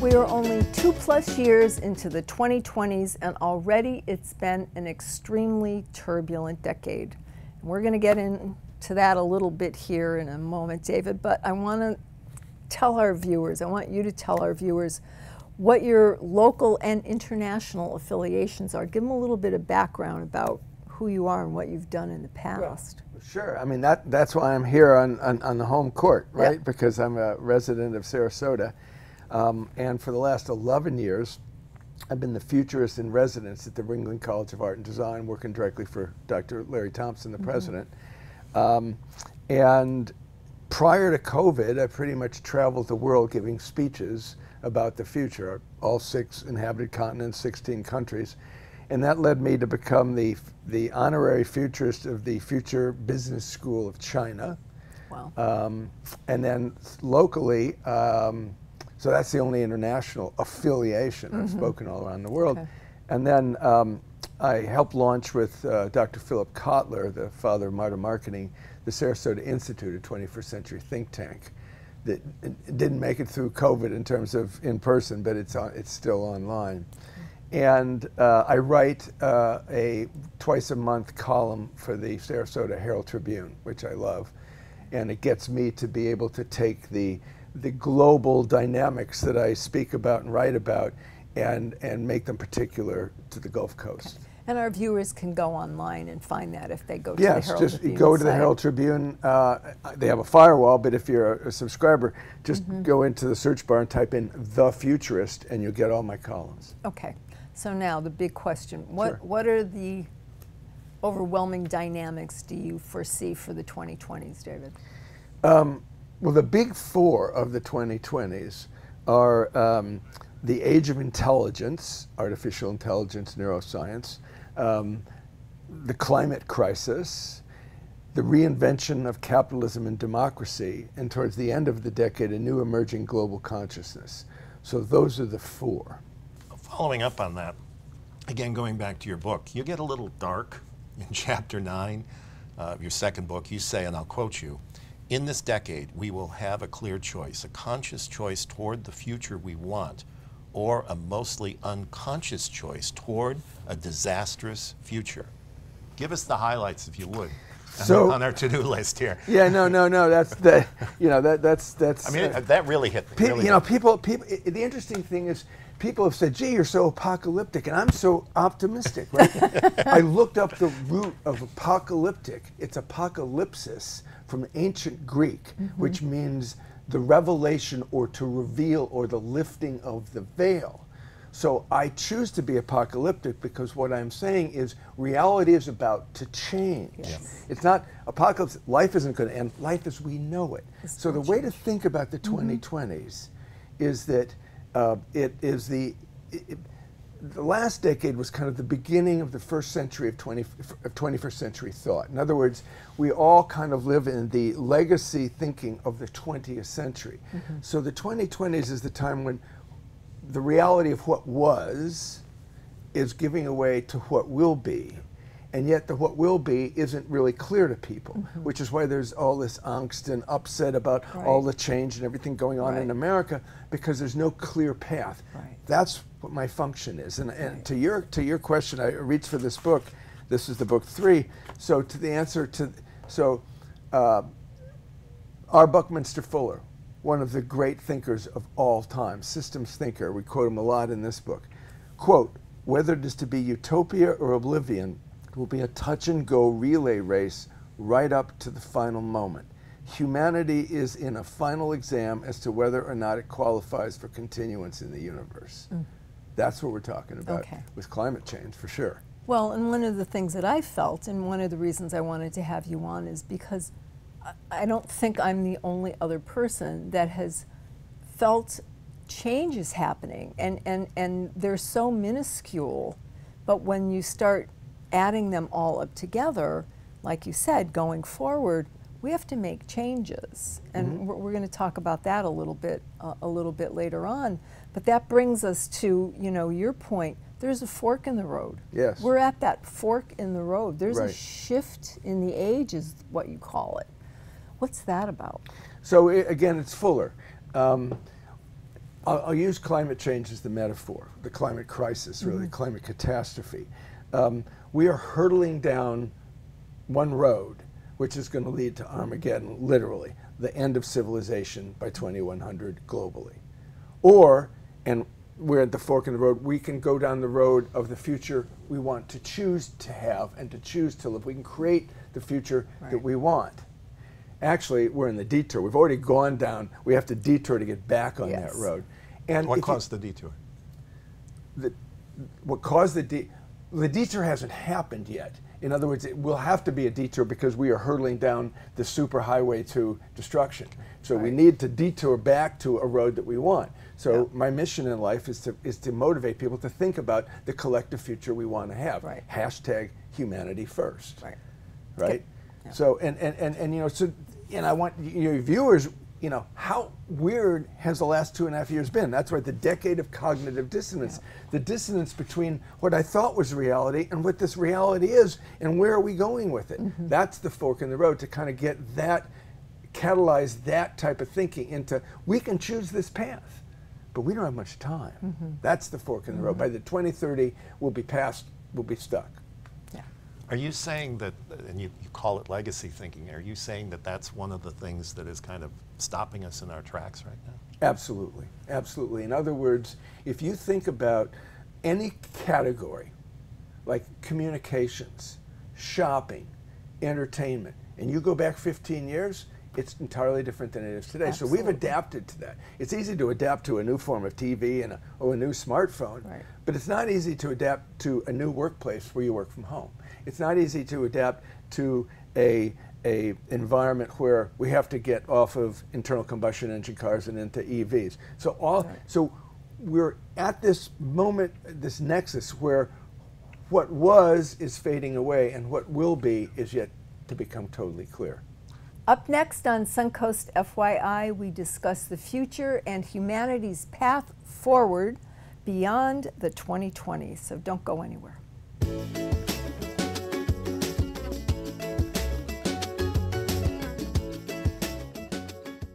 We are only 2+ years into the 2020s, and already it's been an extremely turbulent decade. And we're going to get into that a little bit here in a moment, David, but I want to tell our viewers, I want you to tell our viewers what your local and international affiliations are. Give them a little bit of background about who you are and what you've done in the past. Well, sure. I mean, that's why I'm here on the home court, right? Yep. Because I'm a resident of Sarasota. And for the last 11 years, I've been the futurist in residence at the Ringling College of Art and Design, working directly for Dr. Larry Thompson, the president. And prior to COVID, I pretty much traveled the world giving speeches about the future, all 6 inhabited continents, 16 countries. And that led me to become the honorary futurist of the Future Business School of China. Wow. And then locally, so that's the only international affiliation. I've spoken all around the world. Okay. And then I helped launch with Dr. Philip Kotler, the father of modern marketing, the Sarasota Institute, a 21st century think tank that didn't make it through COVID in terms of in person, but it's still online. And I write a twice-a-month column for the Sarasota Herald Tribune, which I love. And it gets me to be able to take the global dynamics that I speak about and write about and make them particular to the Gulf Coast. Okay. And our viewers can go online and find that if they go to the Herald Tribune. Yes, just go to the Herald Tribune. They have a firewall, but if you're a subscriber, just go into the search bar and type in The Futurist and you'll get all my columns. Okay. So now the big question, Sure. what are the overwhelming dynamics do you foresee for the 2020s, David? Well, the big 4 of the 2020s are the age of intelligence, artificial intelligence, neuroscience, the climate crisis, the reinvention of capitalism and democracy, and towards the end of the decade, a new emerging global consciousness. So those are the 4. Following up on that, again, going back to your book, you get a little dark in chapter 9 of your second book. You say, and I'll quote you, "In this decade, we will have a clear choice, a conscious choice toward the future we want, or a mostly unconscious choice toward a disastrous future." Give us the highlights, if you would, So, on our to-do list here. Yeah, no. That's the, that's. I mean, that really hit me. People. The interesting thing is, people have said, "Gee, you're so apocalyptic," and I'm so optimistic. Right? I looked up the root of apocalyptic. It's apocalypsis from ancient Greek, which means the revelation or to reveal or the lifting of the veil. So I choose to be apocalyptic because what I'm saying is reality is about to change. Yes. It's not apocalypse. Life isn't going to end. Life as we know it. So the way to think about the 2020s is that the last decade was kind of the beginning of the first century of 21st century thought. In other words, we all kind of live in the legacy thinking of the 20th century. So the 2020s is the time when the reality of what was is giving away to what will be. And yet the what will be isn't really clear to people, which is why there's all this angst and upset about all the change and everything going on in America, because there's no clear path. That's what my function is. And to your question, I reached for this book. This is the book 3. So to the answer to, R. Buckminster Fuller, one of the great thinkers of all time, systems thinker, we quote him a lot in this book, quote, "Whether it is to be utopia or oblivion, it will be a touch-and-go relay race right up to the final moment. Humanity is in a final exam as to whether or not it qualifies for continuance in the universe." That's what we're talking about with climate change, for sure. Well, and one of the things that I felt, and one of the reasons I wanted to have you on, is because I don't think I'm the only other person that has felt change is happening, and they're so minuscule, but when you start adding them all up together, like you said, going forward, we have to make changes, and we're going to talk about that a little bit later on. But that brings us to your point. There's a fork in the road. Yes, we're at that fork in the road. There's a shift in the age, is what you call it. What's that about? So again, it's Fuller. I'll use climate change as the metaphor, the climate crisis, really, climate catastrophe. We are hurtling down one road, which is going to lead to Armageddon, literally, the end of civilization by 2100 globally. Or, and we're at the fork in the road, we can go down the road of the future we want to choose to have and to choose to live. We can create the future that we want. Actually, we're in the detour. We've already gone down. We have to detour to get back on that road. And what caused the detour? What caused the detour hasn't happened yet. In other words, it will have to be a detour because we are hurtling down the superhighway to destruction. So we need to detour back to a road that we want. So my mission in life is to motivate people to think about the collective future we want to have. Hashtag humanity first. Right? So and you know, so and I want your viewers, you know, how weird has the last 2.5 years been? That's right, the decade of cognitive dissonance. The dissonance between what I thought was reality and what this reality is, and where are we going with it? That's the fork in the road, to kind of get that, catalyze that type of thinking into, we can choose this path, but we don't have much time. That's the fork in the road. By the 2030, we'll be stuck. Are you saying that, and you call it legacy thinking, are you saying that that's one of the things that is kind of stopping us in our tracks right now? Absolutely, absolutely. In other words, if you think about any category, like communications, shopping, entertainment, and you go back 15 years, it's entirely different than it is today. Absolutely. So we've adapted to that. It's easy to adapt to a new form of TV and a new smartphone, but it's not easy to adapt to a new workplace where you work from home. It's not easy to adapt to a environment where we have to get off of internal combustion engine cars and into EVs. So so we're at this moment, this nexus where what was is fading away and what will be is yet to become totally clear. Up next on Suncoast FYI, we discuss the future and humanity's path forward beyond the 2020s. So don't go anywhere.